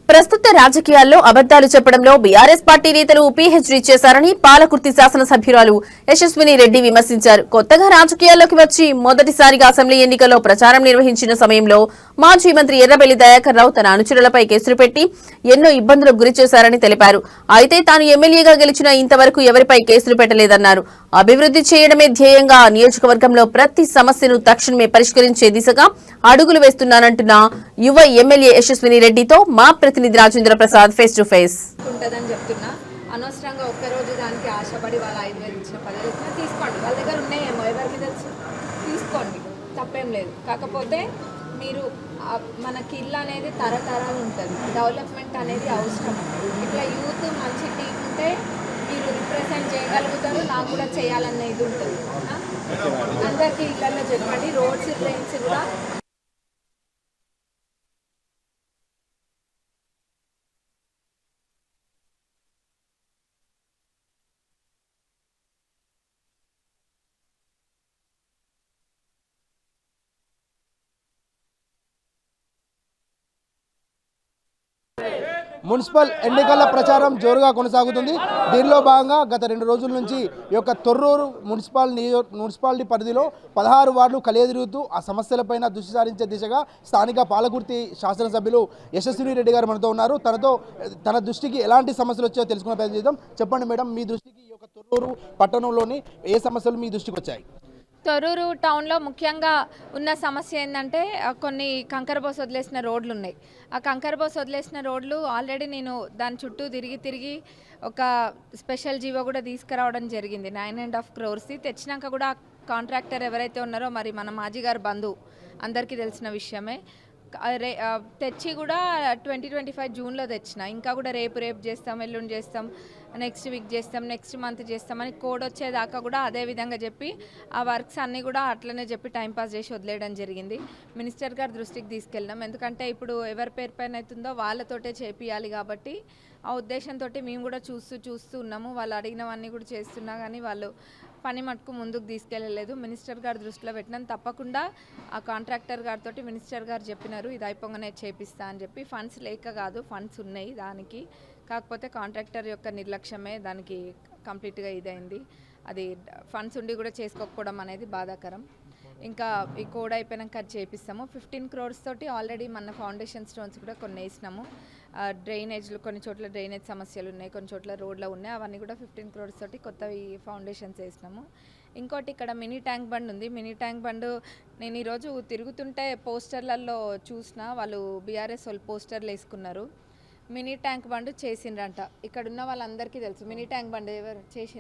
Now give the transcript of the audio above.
ప్రస్తుత రాజకీయాల్లో అబద్దాలు చెప్పడంలో బీఆర్ఎస్ పార్టీ నేతలు పీహెచ్డీ చేశారని పాలకుర్తి శాసనసభ్యురాలు యశస్విని రెడ్డి విమర్శించారు. కొత్తగా రాజకీయాల్లోకి వచ్చి మొదటిసారిగా అసెంబ్లీ ఎన్నికల్లో ప్రచారం నిర్వహించిన సమయంలో మాజీ మంత్రి ఎర్రబెల్లి దయాకర్ రావు తన అనుచరులపై కేసులు పెట్టి ఎన్నో ఇబ్బందులకు గురి చేశారని తెలిపారు. అయితే తాను ఎమ్మెల్యేగా గెలిచిన ఇంతవరకు ఎవరిపై కేసులు పెట్టలేదన్నారు. అభివృద్ధి చేయడమే ధ్యేయంగా నియోజకవర్గంలో ప్రతి సమస్యను తక్షణమే పరిష్కరించే దిశగా అడుగులు వేస్తున్నానంటున్న యువ ఎమ్మెల్యే యశస్విని రెడ్డితో మా ప్రతినిధి Rajendra Prasad face to face. ఉంటుందని చెప్తున్నా. అనవసరంగా ఒక్కరోజు దానికి ఆశపడి వాళ్ళ 5,000 ఇచ్చిన 10,000 ఇచ్చినా తీసుకోండి. వాళ్ళ దగ్గర ఉన్నాయేమో ఎవరికి తెలుసు, తీసుకోండి, తప్పేం లేదు. కాకపోతే మీరు మనకి ఇల్లు అనేది తరతరాలు ఉంటుంది, డెవలప్మెంట్ అనేది అవసరం. ఇట్లా యూత్ మంచి టీం ఉంటే మీరు రిప్రజెంట్ చేయగలుగుతారు, నాకు కూడా చేయాలన్న ఇది ఉంటుంది. అందరికీ ఇళ్లలో చెప్పండి, రోడ్స్ డ్రైన్స్ కూడా మున్సిపల్ ఎన్నికల ప్రచారం జోరుగా కొనసాగుతుంది. దీనిలో భాగంగా గత 2 రోజుల నుంచి ఈ యొక్క తొర్రూరు మున్సిపాలిటీ పరిధిలో 16 వార్డులు కలియదిరుగుతూ ఆ సమస్యలపైన దృష్టి సారించే దిశగా స్థానిక పాలకుర్తి శాసనసభ్యులు యశస్విని రెడ్డి గారు మనతో ఉన్నారు. తన దృష్టికి ఎలాంటి సమస్యలు వచ్చాయో తెలుసుకునే ప్రయత్నం చేద్దాం. చెప్పండి మేడం, మీ దృష్టికి ఈ యొక్క తొర్రూరు పట్టణంలోని ఏ సమస్యలు మీ దృష్టికి వచ్చాయి? తొర్రూరు టౌన్లో ముఖ్యంగా ఉన్న సమస్య ఏంటంటే కొన్ని కంకరబోస్ వదిలేసిన రోడ్లు ఉన్నాయి. ఆ కంకరబోస్ వదిలేసిన రోడ్లు ఆల్రెడీ నేను దాని చుట్టూ తిరిగి ఒక స్పెషల్ జీవో కూడా తీసుకురావడం జరిగింది. 9.5 crores తెచ్చినాక కూడా కాంట్రాక్టర్ ఎవరైతే ఉన్నారో మరి మన మాజీ గారు బంధువు అందరికీ తెలిసిన విషయమే. తెచ్చి కూడా 2025 జూన్లో తెచ్చిన. ఇంకా కూడా రేపు చేస్తాం, ఎల్లుండి చేస్తాం, నెక్స్ట్ వీక్ చేస్తాం, నెక్స్ట్ మంత్ చేస్తామని కోడ్ వచ్చేదాకా కూడా అదే విధంగా చెప్పి ఆ వర్క్స్ అన్నీ కూడా అట్లనే చెప్పి టైంపాస్ చేసి వదిలేయడం జరిగింది. మినిస్టర్ గారి దృష్టికి తీసుకెళ్ళినాం. ఎందుకంటే ఇప్పుడు ఎవరి పేరు పైన అవుతుందో వాళ్ళతోటే చేపియాలి కాబట్టి ఆ ఉద్దేశంతో మేము కూడా చూస్తూ ఉన్నాము. వాళ్ళు అడిగినవన్నీ కూడా చేస్తున్నా కానీ వాళ్ళు పని మటుకు ముందుకు తీసుకెళ్ళలేదు. మినిస్టర్ గారు దృష్టిలో పెట్టినాం. తప్పకుండా ఆ కాంట్రాక్టర్ గారితో మినిస్టర్ గారు చెప్పినారు ఇది అయిపోగానే చేపిస్తా అని చెప్పి. ఫండ్స్ లేక కాదు, ఫండ్స్ ఉన్నాయి దానికి. కాకపోతే కాంట్రాక్టర్ యొక్క నిర్లక్ష్యమే దానికి కంప్లీట్గా ఇదైంది. అది ఫండ్స్ ఉండి కూడా చేసుకోకపోవడం అనేది బాధాకరం. ఇంకా ఈ కోడ్ అయిపోయినాక అది చేపిస్తాము. 15 crores తోటి ఆల్రెడీ మన ఫౌండేషన్ స్టోన్స్ కూడా కొన్ని వేసినాము. డ్రైనేజ్లు కొన్ని చోట్ల డ్రైనేజ్ సమస్యలు ఉన్నాయి, కొన్ని చోట్ల రోడ్లు ఉన్నాయి. అవన్నీ కూడా 15 crores తోటి కొత్తవి ఫౌండేషన్స్ వేసినాము. ఇంకోటి ఇక్కడ మినీ ట్యాంక్ బండ్ ఉంది. మినీ ట్యాంక్ బండ్ నేను ఈరోజు తిరుగుతుంటే పోస్టర్లలో చూసిన, వాళ్ళు బీఆర్ఎస్ వాళ్ళు పోస్టర్లు వేసుకున్నారు. మినీ ట్యాంక్ బండ్ చేసిండ్రంట. ఇక్కడ ఉన్న వాళ్ళందరికీ తెలుసు మినీ ట్యాంక్ బండ్ ఎవరు చేసిండ్రు.